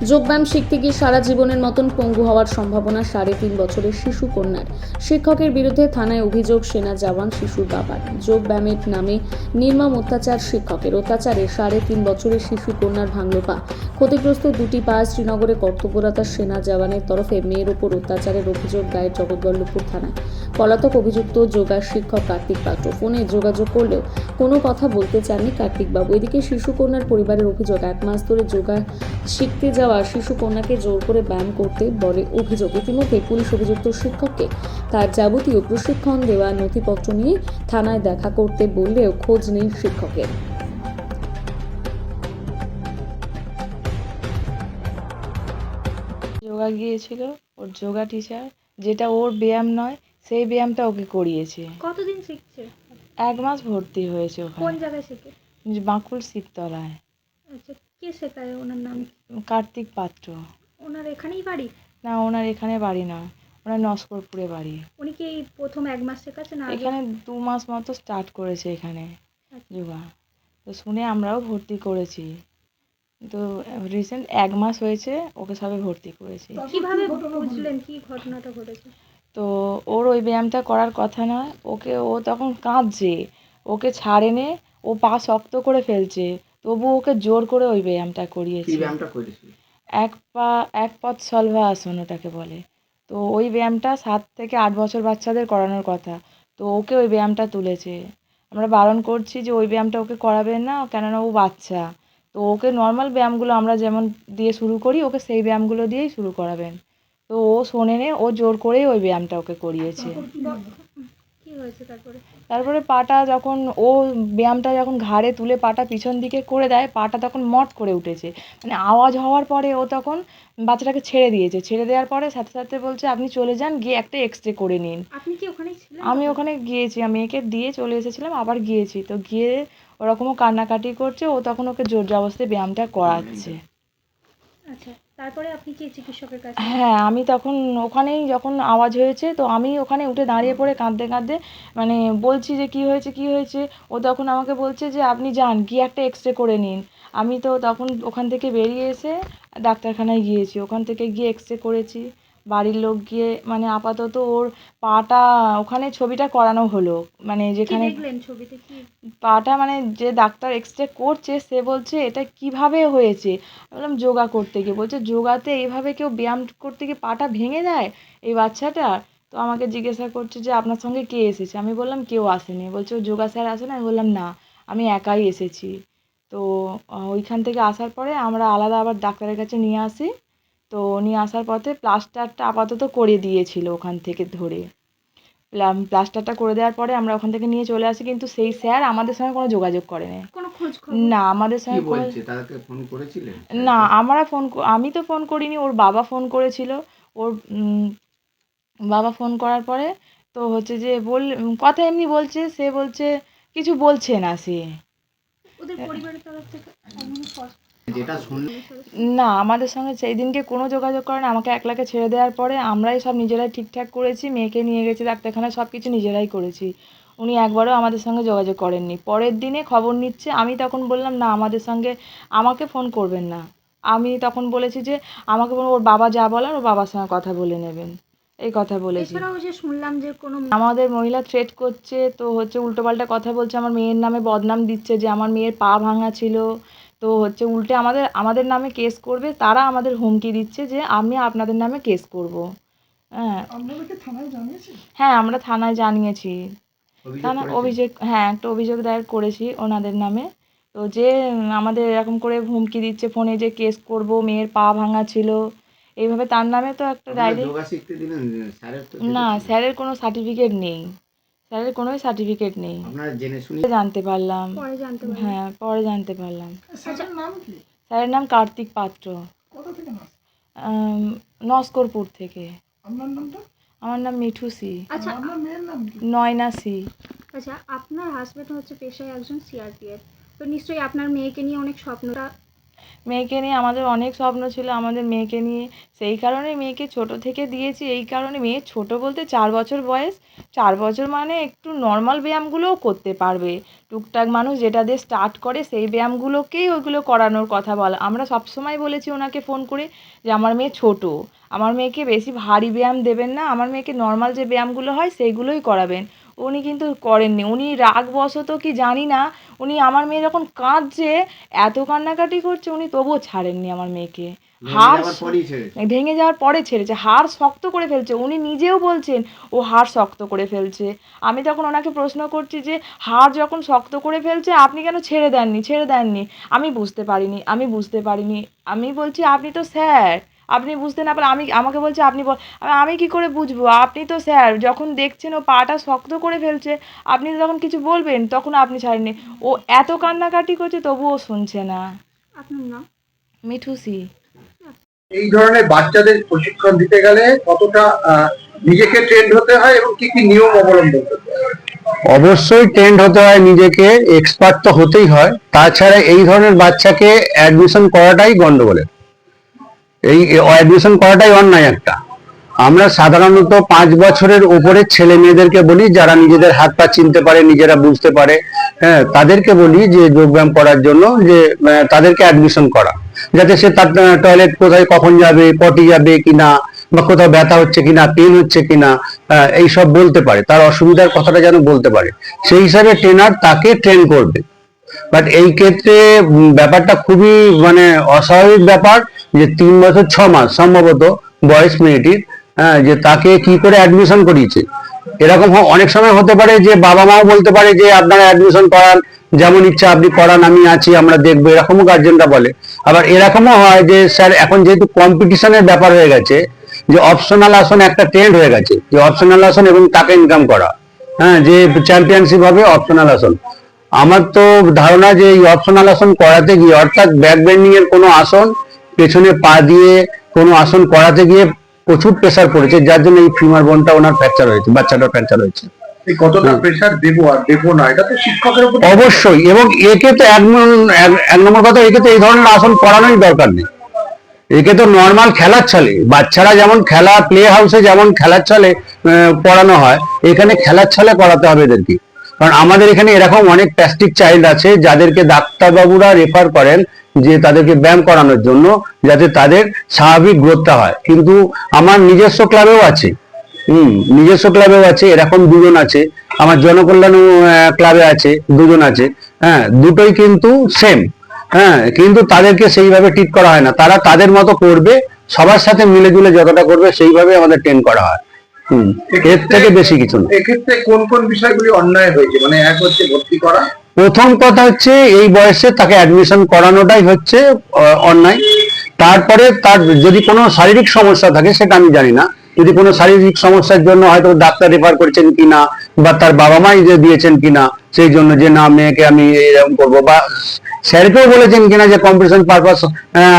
যোগব্যায়াম শিখতে গিয়ে সারা জীবনের মতন পঙ্গু হওয়ার সম্ভাবনা ৩.৫ বছরের শিশু কন্যার। শিক্ষকের বিরুদ্ধে থানায় অভিযোগ সেনা জওয়ান শিশুর বাবার। যোগব্যায়ামের নামে নির্মম অত্যাচার, শিক্ষকের অত্যাচারে ৩.৫ বছরের শিশু কন্যার ভাঙল পা। ক্ষতিগ্রস্ত দুটি পা। শ্রীনগরে কর্তব্যরত সেনা জওয়ানের তরফে মেয়ের ওপর অত্যাচারের অভিযোগ দায়ের জগৎবল্লভপুর থানায়। পলাতক অভিযুক্ত যোগা শিক্ষক কার্তিক পাত্র। ফোনে যোগাযোগ করলেও কোনো কথা বলতে চাননি কার্তিকবাবু। এদিকে শিশু কন্যার পরিবারের অভিযোগ, 1 মাস ধরে যোগা শিখতে যাওয়া শিশু কন্যাকে জোর করে ব্যায়াম করতে বলে অভিযোগ। ইতিমধ্যে পুলিশ অভিযুক্ত শিক্ষককে তার যাবতীয় প্রশিক্ষণ দেওয়া নথিপত্র নিয়ে থানায় দেখা করতে বললেও খোঁজ নেই শিক্ষকের। যোগা গিয়েছিল, ওর যোগা টিচার যেটা ওর ব্যায়াম নয় সেই ব্যায়ামটা ওকে করিয়েছে। কতদিন শিখছে? 1 মাস ভর্তি হয়েছে কোন ওখানে, জায়গায় শেখে? বাঁকুড় শিবতলায়। আচ্ছা, কে শেখায়? ওনার নাম কি? কার্তিক পাত্র। ওনার এখানেই বাড়ি? না, ওনার এখানে বাড়ি নয়, ওনার নস্করপুরে বাড়ি। উনি কি এই প্রথম 1 মাস শেখাচ্ছে না আগে? এখানে 2 মাস মতো স্টার্ট করেছে এখানে আচ্ছা। যোগা। তো শুনে আমরাও ভর্তি করেছি। তো রিসেন্ট 1 মাস হয়েছে ওকে সবে ভর্তি করেছি। কিভাবে বুঝলেন কি ঘটনাটা ঘটেছে? তো ওর ওই ব্যায়ামটা করার কথা নয়, ও তখন কাঁদছে, ওকে ছাড়েনে, ও পা শক্ত করে ফেলছে, তবু ওকে জোর করে ওই ব্যায়ামটা করিয়েছে। কি ব্যায়ামটা করেছিল? এক পথ সলভা আসন ওটাকে বলে। তো ওই ব্যায়ামটা 7 থেকে 8 বছর বাচ্চাদের করানোর কথা, তো ওকে ওই ব্যায়ামটা তুলেছে। আমরা বারণ করছি যে ওই ব্যায়ামটা ওকে করাবেন না, কেননা ও বাচ্চা। তো ওকে নর্মাল ব্যায়ামগুলো আমরা যেমন দিয়ে শুরু করি, ওকে সেই ব্যায়ামগুলো দিয়েই শুরু করাবেন। তো ও শোনেনি, ও জোর করেই ওই ব্যায়ামটা ওকে করিয়েছে। কি হয়েছে তারপরে? তারপরে পাটা যখন ও ব্যায়ামটা যখন ঘাড়ে তুলে পাটা পিছন দিকে করে দেয়, পাটা তখন মট করে উঠেছে। মানে আওয়াজ হওয়ার পরে ও তখন বাচ্চাটাকে ছেড়ে দিয়েছে। ছেড়ে দেওয়ার পরে সাথে সাথে বলছে, আপনি চলে যান, গিয়ে একটা এক্স-রে করে নিন। আপনি কি ওখানেই ছিলেন? আমি ওখানে গিয়েছি, আমি মেয়েকে দিয়ে চলে এসেছিলাম, আবার গিয়েছি। তো গিয়ে ওরকমও কান্নাকাটি করছে, ও তখন ওকে জোর জবরদস্তি ব্যায়ামটা করাচ্ছে। আচ্ছা, তারপরে আপনি কি চিকিৎসকের কাছে? হ্যাঁ, আমি তখন ওখানেই যখন আওয়াজ হয়েছে, তো আমি ওখানে উঠে দাঁড়িয়ে পড়ে কাঁদতে কাঁদতে মানে বলছি যে কী হয়েছে কী হয়েছে। ও তখন আমাকে বলছে যে আপনি যান, গিয়ে একটা এক্স-রে করে নিন। আমি তো তখন ওখান থেকে বেরিয়ে এসে ডাক্তারখানায় গিয়েছি। ওখান থেকে গিয়ে এক্স-রে করেছি। বাড়ির লোক গিয়ে মানে আপাতত ওর পাটা ওখানে ছবিটা করানো হলো। মানে কি যেখানে দেখলেন ছবিতে? কি পাটা মানে যে ডাক্তার এক্স-রে করছে সে বলছে এটা কিভাবে হয়েছে। আমি বললাম যোগা করতে গিয়ে। বলছে যোগাতে এইভাবে কেউ ব্যায়াম করতে গিয়ে পাটা ভেঙে দেয় এই বাচ্চাটার? তো আমাকে জিজ্ঞাসা করছে যে আপনার সঙ্গে কে এসেছে? আমি বললাম কেউ আসেনি। বলছে ও যোগা স্যার আসে না? আমি বললাম না, আমি একাই এসেছি। তো ওইখান থেকে আসার পরে আমরা আলাদা আবার ডাক্তারের কাছে নিয়ে আসি। তো নিয়ে আসার পথে প্লাস্টারটা আপাতত করে দিয়েছিল ওখান থেকে ধরে। প্লাস্টারটা করে দেওয়ার পরে আমরা ওখান থেকে নিয়ে চলে আসি, কিন্তু সেই স্যার আমাদের সঙ্গে কোনো যোগাযোগ করেনি। কোনো খোঁজ খবর? না, আমাদের কি সঙ্গে কোনো বলছে? তাদেরকে ফোন করেছিলেন? না, আমি তো ফোন করিনি, ওর বাবা ফোন করেছিল। ওর বাবা ফোন করার পরে তো হচ্ছে যে কথা এমনি বলছে, সে বলছে কিছু বলছে না সে। ওদের পরিবারের তরফ থেকে এমন যেটা শুনলেন না, আমাদের সঙ্গে সেই দিনকে কোনো যোগাযোগ করে না। আমাকে একলাকে ছেড়ে দেওয়ার পরে আমরাই সব নিজেরাই ঠিকঠাক করেছি। মেয়েকে নিয়ে গেছি ডাক্তারখানায়, সব কিছু নিজেরাই করেছি। উনি একবারও আমাদের সঙ্গে যোগাযোগ করেননি। পরের দিনে খবর নিচ্ছে, আমি তখন বললাম না আমাকে ফোন করবেন না। আমি তখন বলেছি যে আমাকে ওর বাবা যা বলার ওর বাবার সঙ্গে কথা বলে নেবেন, এই কথা বলেছি। এছাড়াও যে শুনলাম যে কোনো আমাদের মহিলা থ্রেট করছে, তো হচ্ছে উল্টোপাল্টা কথা বলছে, আমার মেয়ের নামে বদনাম দিচ্ছে যে আমার মেয়ের পা ভাঙা ছিল। তো হচ্ছে উল্টে আমাদের নামে কেস করবে, তারা আমাদের হুমকি দিচ্ছে যে আমি আপনাদের নামে কেস করব। হ্যাঁ, হ্যাঁ, আমরা থানায় জানিয়েছি। হ্যাঁ, একটা অভিযোগ দায়ের করেছি ওনাদের নামে। তো যে আমাদের এরকম করে হুমকি দিচ্ছে ফোনে যে কেস করব, মেয়ের পা ভাঙা ছিল, এইভাবে তার নামে তো একটা ডায়েরি। যোগা শিখতে দিলেন স্যারের তো না, স্যারের কোনো সার্টিফিকেট নেই। স্যারের কোনোই সার্টিফিকেট নেই। আপনারা জেনে শুনে জানতে পারলাম। পরে জানতে পারলাম। হ্যাঁ, পরে জানতে পারলাম। স্যারের নাম কি? স্যারের নাম কার্তিক পাত্র। কোথা থেকে নাম? নস্করপুর থেকে। আপনার নামটা? আমার নাম মিঠু সি। আচ্ছা, আপনার মেয়ের নাম কি? নয়না সি। আচ্ছা, আপনার হাজবেন্ড হচ্ছে পেশায় একজন সিআরপিএফ, তো নিশ্চয়ই আপনার মেয়েকে নিয়ে অনেক স্বপ্নটা মেয়েকে নিয়ে আমাদের অনেক স্বপ্ন ছিল আমাদের মেয়েকে নিয়ে, সেই কারণে মেয়েকে ছোট থেকে দিয়েছি। এই কারণে মেয়ে ছোট বলতে 4 বছর বয়স, 4 বছর মানে একটু নর্মাল ব্যায়ামগুলোও করতে পারবে। টুকটাক মানুষ যেটা দিয়ে স্টার্ট করে সেই ব্যায়ামগুলোকেই ওইগুলো করানোর কথা বলা। আমরা সবসময় বলেছি ওনাকে ফোন করে যে আমার মেয়ে ছোট, আমার মেয়েকে বেশি ভারী ব্যায়াম দেবেন না, আমার মেয়েকে নর্মাল যে ব্যায়ামগুলো হয় সেইগুলোই করাবেন। উনি কিন্তু করেননি, উনি রাগবশত কি জানি না, উনি আমার মেয়ে যখন কাঁদছে, এত কান্নাকাটি করছে, উনি তবুও ছাড়েননি আমার মেয়েকে। হাড় যাওয়ার পরেই ছেড়েছে। ভেঙে যাওয়ার পরে ছেড়েছে, হাড় শক্ত করে ফেলছে, উনি নিজেও বলছেন ও হাড় শক্ত করে ফেলছে। আমি তখন ওনাকে প্রশ্ন করছি যে হাড় যখন শক্ত করে ফেলছে আপনি কেন ছেড়ে দেননি, ছেড়ে দেননি? আমি বুঝতে পারিনি, আমি বুঝতে পারিনি। আমি বলছি আপনি তো স্যার, আপনি বুঝতে না পারলে আমাকে বলছে আপনি আমি কি করে বুঝবো? আপনি তো স্যার, যখন দেখছেন ও পাটা শক্ত করে ফেলছে আপনি যখন কিছু বলবেন তখন আপনি ছাড়েননি। ও এত কান্নাকাটি করছে তবুও শুনছে না। আপনার নাম? মিঠুসি। এই ধরনের বাচ্চাদের প্রশিক্ষণ দিতে গেলে কতটা নিজেকে ট্রেন্ড হতে হয় এবং কি কি নিয়ম অবলম্বন করতে হয়? অবশ্যই ট্রেন্ড হতে হয়, নিজেকে এক্সপার্ট তো হতেই হয়। তাছাড়া এই ধরনের বাচ্চাকে অ্যাডমিশন করাটাই গন্ডগোলের, এই অ্যাডমিশন করাটাই অন্যায় একটা। আমরা সাধারণত 5 বছরের উপরের ছেলে মেয়েদেরকে বলি, যারা নিজেদের হাত পা চিনতে পারে, নিজেরা বুঝতে পারে, হ্যাঁ, তাদেরকে বলি যে যোগব্যায়াম করার জন্য, যে তাদেরকে অ্যাডমিশন করা, যাতে সে তার টয়লেট কোথায় কখন যাবে, পটি যাবে কিনা, বা কোথাও ব্যথা হচ্ছে কিনা, পেন হচ্ছে কিনা, এইসব বলতে পারে, তার অসুবিধার কথাটা যেন বলতে পারে। সেই হিসাবে ট্রেনার তাকে ট্রেন করবে। বাট এই ক্ষেত্রে ব্যাপারটা খুবই মানে অস্বাভাবিক ব্যাপার, যে 3 বছর 6 মাস সম্ভবত বয়স মেয়েটির, হ্যাঁ, যে তাকে কি করে অ্যাডমিশন করিয়েছে। এরকম অনেক সময় হতে পারে যে বাবা মাও বলতে পারে যে আপনারা অ্যাডমিশন করান, যেমন ইচ্ছা আপনি করান, আমি আছি, আমরা দেখবো, এরকমও গার্জেনরা বলে। আবার এরকমও হয় যে স্যার এখন যেহেতু কম্পিটিশনের ব্যাপার হয়ে গেছে, যে অপশনাল আসন একটা ট্রেন্ড হয়ে গেছে, যে অপশনাল আসন এবং টাকা ইনকাম করা, হ্যাঁ, যে চ্যাম্পিয়নশিপ হবে অপশনাল আসন। আমার তো ধারণা যে এই অপশনাল আসন করাতে গিয়ে, অর্থাৎ ব্যাক বেন্ডিং এর কোনো আসন পেছনে পা দিয়ে কোনো আসন করাতে গিয়ে প্রচুর প্রেসার পড়েছে, যার জন্য এই ফিমার বোনটা ওনার ফ্র্যাকচার হয়েছে, বাচ্চাটার ফ্র্যাকচার হয়েছে। এই কতটা প্রেসার দেবো আর দেবো না, এটা তো শিক্ষকের উপর। অবশ্যই, এবং একে তো এক নম্বর কথা, একে তো এই ধরনের আসন করানোই দরকার নেই। একে তো নর্মাল খেলার ছলে, বাচ্চারা যেমন খেলা প্লে হাউসে যেমন খেলার ছলে পড়ানো হয়, এখানে খেলার ছলে করাতে হবে এদেরকে। কারণ আমাদের এখানে এরকম অনেক প্যাস্টিক চাইল্ড আছে, যাদেরকে ডাক্তারবাবুরা রেফার করেন যে তাদেরকে ব্যায়াম করানোর জন্য, যাতে তাদের স্বাভাবিক গ্রোথটা হয়। কিন্তু আমার নিজস্ব ক্লাবেও আছে, নিজস্ব ক্লাবেও আছে, এরকম 2 জন আছে। আমার জনকল্যাণ ক্লাবে আছে 2 জন আছে, হ্যাঁ, দুটোই কিন্তু সেম। হ্যাঁ, কিন্তু তাদেরকে সেইভাবে ট্রিট করা হয় না, তারা তাদের মতো করবে, সবার সাথে মিলে জুলে যতটা করবে সেইভাবে আমাদের ট্রেন করা হয়। এর থেকে বেশি কিছু না। এক্ষেত্রে কোন কোন বিষয়গুলি অন্যায় হয়েছে? মানে এক হচ্ছে ভর্তি করা, প্রথম কথা হচ্ছে এই বয়সে তাকে অ্যাডমিশন করানোটাই হচ্ছে অন্যায়। তারপরে তার যদি কোনো শারীরিক সমস্যা থাকে, সেটা আমি জানি না, যদি কোনো শারীরিক সমস্যার জন্য হয়তো ডাক্তার রেফার করেছেন কিনা, বা তার বাবা মাই যে দিয়েছেন কিনা, সেই জন্য যে না মেয়েকে আমি এরকম করবো, বা স্যারকেও বলেছেন কিনা যে কম্পিটিশন পারপাস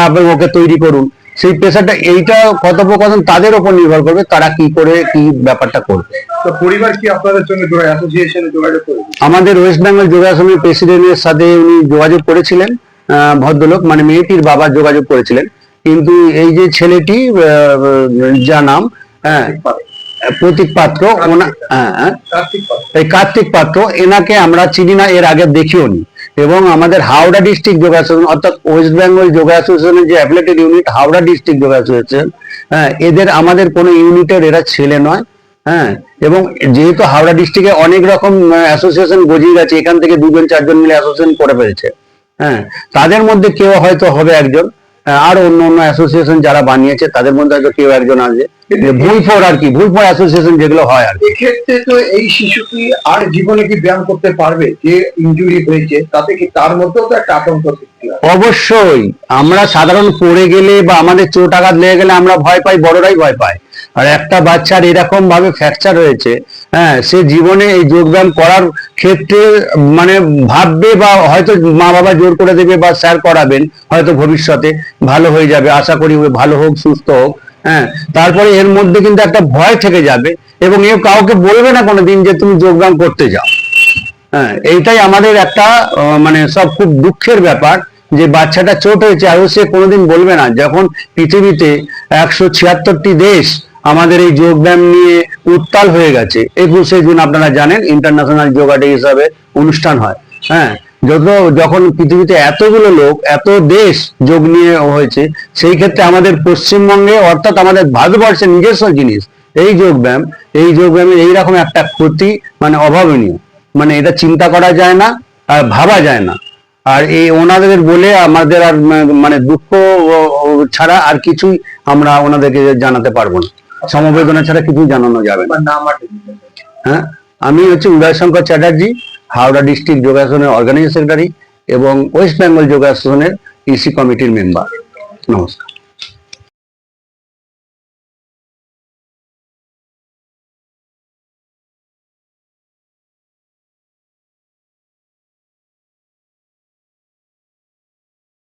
আপনি ওকে তৈরি করুন, সেই প্রেশারটা, এইটা কথোপকথন তাদের উপর নির্ভর করবে, তারা কি করে কি ব্যাপারটা করবে। তো পরিবার কি আপনাদের সঙ্গে অ্যাসোসিয়েশনে যোগাযোগ করেছে? আমাদের ওয়েস্ট বেঙ্গল যোগাসনের প্রেসিডেন্টের সাথে উনি যোগাযোগ করেছিলেন, ভদ্রলোক মানে মেয়েটির বাবা যোগাযোগ করেছিলেন, কিন্তু এই যে ছেলেটি যা নাম, হ্যাঁ, প্রতীক পাত্র, এই কার্তিক পাত্র, এনাকে আমরা চিনি না, এর আগে দেখিও নি। এবং আমাদের হাওড়া ডিস্ট্রিক্ট যোগা অ্যাসোসিয়েশন, অর্থাৎ ওয়েস্ট বেঙ্গল যোগা অ্যাসোসিয়েশনের যে affiliated unit Howrah district yoga association, হ্যাঁ, এদের আমাদের কোনো ইউনিটের এরা ছেলে নয়। হ্যাঁ, এবং যেহেতু হাওড়া ডিস্ট্রিক্টে অনেক রকম অ্যাসোসিয়েশন গজিয়ে গেছে, এখান থেকে 2 জন 4 জন মিলে অ্যাসোসিয়েশন করে ফেলেছে, হ্যাঁ, তাদের মধ্যে কেউ হয়তো হবে একজন, আর অন্য অন্য অ্যাসোসিয়েশন যারা বানিয়েছে তাদের মধ্যে হয়তো কেউ একজন আছে, ভুলফোর আর কি, ভুলফোর অ্যাসোসিয়েশন যেগুলো হয় আর কি। এক্ষেত্রে তো এই শিশুটি আর জীবনে কি ব্যায়াম করতে পারবে? যে ইনজুরি হয়েছে তাতে কি তার মধ্যেও তো একটা আতঙ্ক সৃষ্টি হয়? অবশ্যই, আমরা সাধারণ পড়ে গেলে বা আমাদের চোট আঘাত লেগে গেলে আমরা ভয় পাই, বড়রাই ভয় পায়। আর একটা বাচ্চার এরকম ভাবে ফ্র্যাকচার হয়েছে, হ্যাঁ, সে জীবনে এই যোগব্যায়াম করার ক্ষেত্রে মানে ভাববে, বা হয়তো মা বাবা জোর করে দেবে, বা স্যার করাবেন, হয়তো ভবিষ্যতে ভালো হয়ে যাবে, আশা করি ভালো হোক, সুস্থ হোক, হ্যাঁ, তারপরে এর মধ্যে কিন্তু একটা ভয় থেকে যাবে, এবং এ কাউকে বলবে না কোনোদিন যে তুমি যোগব্যায়াম করতে যাও। হ্যাঁ, এইটাই আমাদের একটা মানে সব খুব দুঃখের ব্যাপার, যে বাচ্চাটা চোট হয়েছে, আর সে কোনোদিন বলবে না। যখন পৃথিবীতে 176টি দেশ আমাদের এই যোগব্যায়াম নিয়ে উত্তাল হয়ে গেছে, 21শে জুন আপনারা জানেন ইন্টারন্যাশনাল যোগা ডে হিসাবে অনুষ্ঠান হয়। হ্যাঁ, যখন পৃথিবীতে এতগুলো লোক, এত দেশ যোগ নিয়ে হয়েছে, সেই ক্ষেত্রে আমাদের পশ্চিমবঙ্গে অর্থাৎ আমাদের ভারতবর্ষের নিজস্ব জিনিস এই যোগব্যায়ামের এইরকম একটা ক্ষতি মানে অভাবনীয়, মানে এটা চিন্তা করা যায় না আর ভাবা যায় না। আর এই ওনাদের বলে আমাদের আর মানে দুঃখ ছাড়া আর কিছুই আমরা ওনাদেরকে জানাতে পারবো না, সমবেদনা ছাড়া কিছুই জানানো যাবে না। আপনার নাম আর হ্যাঁ, আমি হচ্ছে উদয়শঙ্কর চ্যাটার্জি, হাওড়া ডিস্ট্রিক্ট যোগাসনের অর্গানাইজিং সেক্রেটারি এবং ওয়েস্ট বেঙ্গল যোগাসনের ইসি কমিটির মেম্বার। নমস্কার।